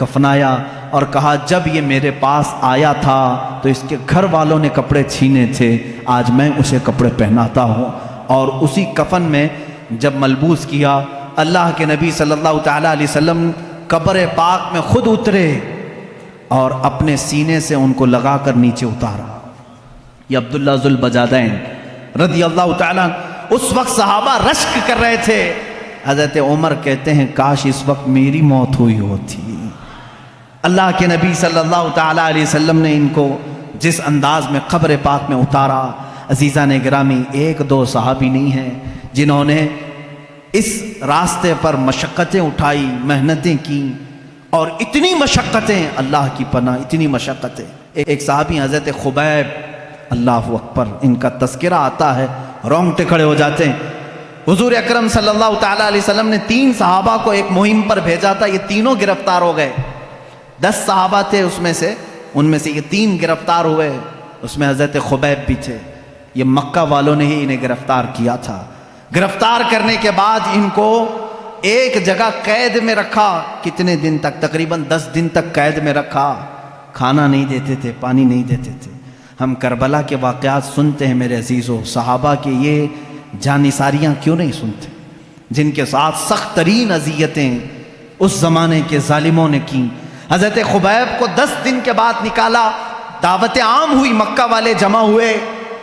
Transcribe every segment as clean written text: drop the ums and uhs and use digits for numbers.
کفنایا اور کہا جب یہ میرے پاس آیا تھا تو اس کے گھر والوں نے کپڑے چھینے تھے، آج میں اسے کپڑے پہناتا ہوں۔ اور اسی کفن میں جب ملبوس کیا، اللہ کے نبی صلی اللہ تعالیٰ علیہ وسلم قبر پاک میں خود اترے اور اپنے سینے سے ان کو لگا کر نیچے اتارا۔ یہ عبداللہ ذو البجادین رضی اللہ تعالیٰ، اس وقت صحابہ رشک کر رہے تھے۔ حضرت عمر کہتے ہیں کاش اس وقت میری موت ہوئی ہوتی۔ اللہ کے نبی صلی اللہ تعالیٰ علیہ وسلم نے ان کو جس انداز میں قبر پاک میں اتارا، عزیزان گرامی، ایک دو صحابی نہیں ہیں جنہوں نے اس راستے پر مشقتیں اٹھائی، محنتیں کی، اور اتنی مشقتیں، اللہ کی پناہ، اتنی مشقتیں۔ ایک صحابی حضرت خبیب، اللہ اکبر، ان کا تذکرہ آتا ہے رونگٹے کھڑے ہو جاتے ہیں۔ حضور اکرم صلی اللہ تعالیٰ علیہ وسلم نے 3 صحابہ کو ایک مہم پر بھیجا تھا، یہ تینوں گرفتار ہو گئے۔ 10 صحابہ تھے اس میں سے، ان میں سے یہ 3 گرفتار ہوئے، اس میں حضرت خبیب بھی تھے۔ یہ مکہ والوں نے ہی انہیں گرفتار کیا تھا۔ گرفتار کرنے کے بعد ان کو ایک جگہ قید میں رکھا، کتنے دن تک؟ تقریباً 10 دن تک قید میں رکھا۔ کھانا نہیں دیتے تھے، پانی نہیں دیتے تھے۔ ہم کربلا کے واقعات سنتے ہیں میرے عزیزو، صحابہ کے یہ جانثاریاں کیوں نہیں سنتے جن کے ساتھ سخت ترین اذیتیں اس زمانے کے ظالموں نے کی۔ حضرت خبیب کو 10 دن کے بعد نکالا، دعوت عام ہوئی، مکہ والے جمع ہوئے۔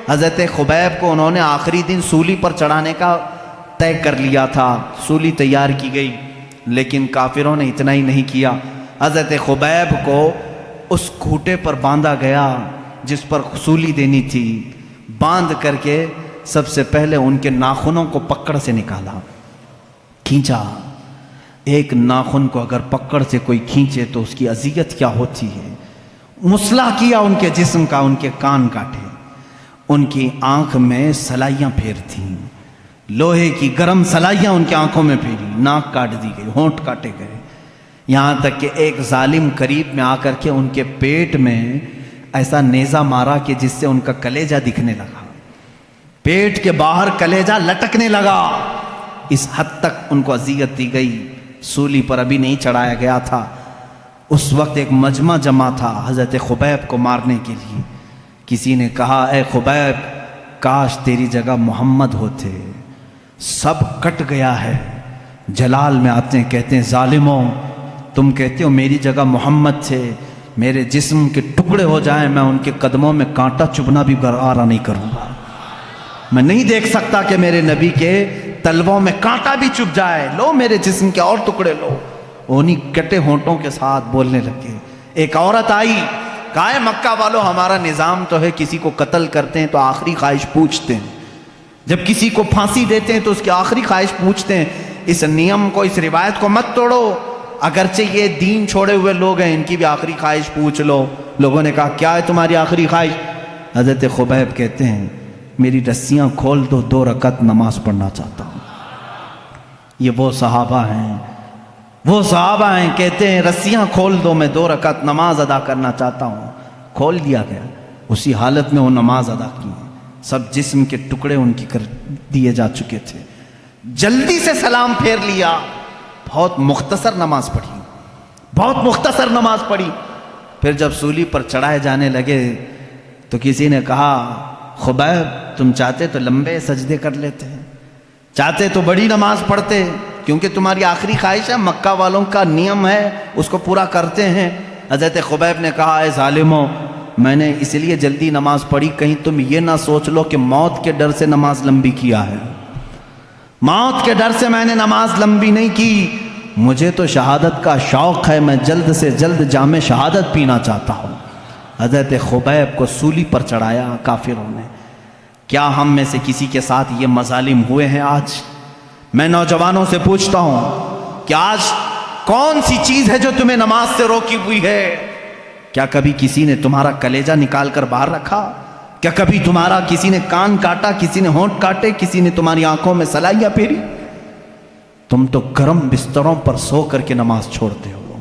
حضرت خبیب کو انہوں نے آخری دن سولی پر چڑھانے کا طے کر لیا تھا، سولی تیار کی گئی، لیکن کافروں نے اتنا ہی نہیں کیا، حضرت خبیب کو اس کھوٹے پر باندھا گیا جس پر سولی دینی تھی۔ باندھ کر کے سب سے پہلے ان کے ناخنوں کو پکڑ سے نکالا، کھینچا۔ ایک ناخن کو اگر پکڑ سے کوئی کھینچے تو اس کی اذیت کیا ہوتی ہے۔ مسلح کیا ان کے جسم کا، ان کے کان کاٹے، ان کی آنکھ میں سلائیاں پھیرتیں، لوہے کی گرم سلائیاں ان کی آنکھوں میں پھیری، ناک کاٹ دی گئی، ہونٹ کاٹے گئے، یہاں تک کہ ایک ظالم قریب میں آ کر کے ان کے پیٹ میں ایسا نیزہ مارا کہ جس سے ان کا کلیجہ دکھنے لگا، پیٹ کے باہر کلیجہ لٹکنے لگا۔ اس حد تک ان کو اذیت دی گئی۔ سولی پر ابھی نہیں چڑھایا گیا تھا، اس وقت ایک مجمع جمع تھا حضرت خبیب کو مارنے کے لیے۔ کسی نے کہا اے خبیب کاش تیری جگہ محمد ہوتے، سب کٹ گیا ہے۔ جلال میں آتے ہیں، کہتے ہیں ظالموں، تم کہتے ہو میری جگہ محمد تھے، میرے جسم کے ٹکڑے ہو جائیں میں ان کے قدموں میں کانٹا چبھنا بھی گوارا نہیں کروں گا۔ میں نہیں دیکھ سکتا کہ میرے نبی کے تلووں میں کانٹا بھی چبھ جائے، لو میرے جسم کے اور ٹکڑے لو۔ انہیں کٹے ہونٹوں کے ساتھ بولنے لگے۔ ایک عورت آئی، کہا ہے مکہ والوں ہمارا نظام تو ہے کسی کو قتل کرتے ہیں تو آخری خواہش پوچھتے ہیں، جب کسی کو پھانسی دیتے ہیں تو اس کی آخری خواہش پوچھتے ہیں۔ اس نیم کو، اس روایت کو مت توڑو، اگرچہ یہ دین چھوڑے ہوئے لوگ ہیں، ان کی بھی آخری خواہش پوچھ لو۔ لوگوں نے کہا کیا ہے تمہاری آخری خواہش؟ حضرت خبیب کہتے ہیں میری رسیاں کھول دو، 2 رکعت نماز پڑھنا چاہتا ہوں۔ یہ وہ صحابہ ہیں، وہ صحابہ ہیں، کہتے ہیں رسیاں کھول دو، میں 2 رکعت نماز ادا کرنا چاہتا ہوں۔ کھول دیا گیا، اسی حالت میں وہ نماز ادا کی، سب جسم کے ٹکڑے ان کی کر دیے جا چکے تھے۔ جلدی سے سلام پھیر لیا، بہت مختصر نماز پڑھی، بہت مختصر نماز پڑھی۔ پھر جب سولی پر چڑھائے جانے لگے تو کسی نے کہا خبیب تم چاہتے تو لمبے سجدے کر لیتے، چاہتے تو بڑی نماز پڑھتے، کیونکہ تمہاری آخری خواہش ہے، مکہ والوں کا نیم ہے اس کو پورا کرتے ہیں۔ حضرت خبیب نے کہا اے ظالموں، میں نے اس لیے جلدی نماز پڑھی کہیں تم یہ نہ سوچ لو کہ موت کے ڈر سے نماز لمبی کیا ہے۔ موت کے ڈر سے میں نے نماز لمبی نہیں کی، مجھے تو شہادت کا شوق ہے، میں جلد سے جلد جام شہادت پینا چاہتا ہوں۔ حضرت خبیب کو سولی پر چڑھایا کافروں نے۔ کیا ہم میں سے کسی کے ساتھ یہ مظالم ہوئے ہیں آج؟ میں نوجوانوں سے پوچھتا ہوں کہ آج کون سی چیز ہے جو تمہیں نماز سے روکی ہوئی ہے؟ کیا کبھی کسی نے تمہارا کلیجہ نکال کر باہر رکھا؟ کیا کبھی تمہارا کسی نے کان کاٹا، کسی نے ہونٹ کاٹے، کسی نے تمہاری آنکھوں میں سلائیاں پھیری؟ تم تو گرم بستروں پر سو کر کے نماز چھوڑتے ہو،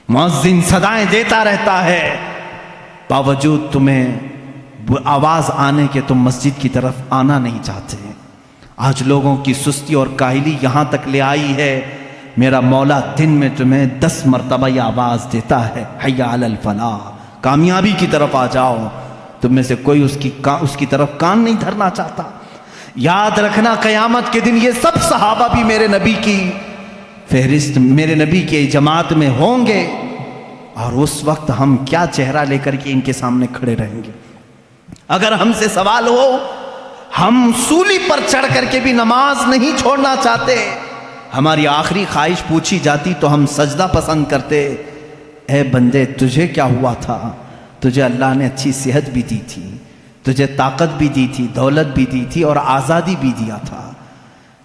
مؤذن صدائیں دیتا رہتا ہے، باوجود تمہیں آواز آنے کے تم مسجد کی طرف آنا نہیں چاہتے۔ آج لوگوں کی سستی اور کاہلی یہاں تک لے آئی ہے میرا مولا دن میں تمہیں 10 مرتبہ یہ آواز دیتا ہے حی علی الفلاح، کامیابی کی طرف آ جاؤ۔ تم میں سے کوئی اس کی طرف کان نہیں دھرنا چاہتا۔ یاد رکھنا قیامت کے دن یہ سب صحابہ بھی میرے نبی کی فہرست، میرے نبی کی جماعت میں ہوں گے، اور اس وقت ہم کیا چہرہ لے کر کے ان کے سامنے کھڑے رہیں گے۔ اگر ہم سے سوال ہو، ہم سولی پر چڑھ کر کے بھی نماز نہیں چھوڑنا چاہتے، ہماری آخری خواہش پوچھی جاتی تو ہم سجدہ پسند کرتے۔ اے بندے، تجھے کیا ہوا تھا؟ تجھے اللہ نے اچھی صحت بھی دی تھی، تجھے طاقت بھی دی تھی، دولت بھی دی تھی، اور آزادی بھی دیا تھا۔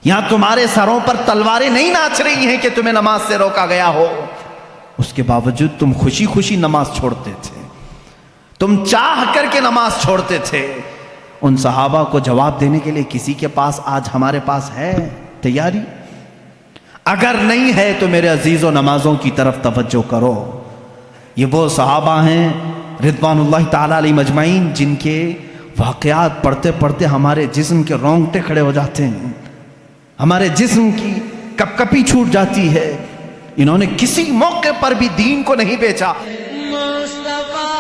یہاں تمہارے سروں پر تلواریں نہیں ناچ رہی ہیں کہ تمہیں نماز سے روکا گیا ہو، اس کے باوجود تم خوشی خوشی نماز چھوڑتے تھے، تم چاہ کر کے نماز چھوڑتے تھے۔ ان صحابہ کو جواب دینے کے لیے کسی کے پاس آج ہمارے پاس ہے تیاری؟ اگر نہیں ہے تو میرے عزیزوں، نمازوں کی طرف توجہ کرو۔ یہ وہ صحابہ ہیں رضوان اللہ تعالیٰ علیہ مجمعین جن کے واقعات پڑھتے پڑھتے ہمارے جسم کے رونگٹے کھڑے ہو جاتے ہیں، ہمارے جسم کی کپ کپی چھوٹ جاتی ہے۔ انہوں نے کسی موقع پر بھی دین کو نہیں بیچا۔ مصطفیٰ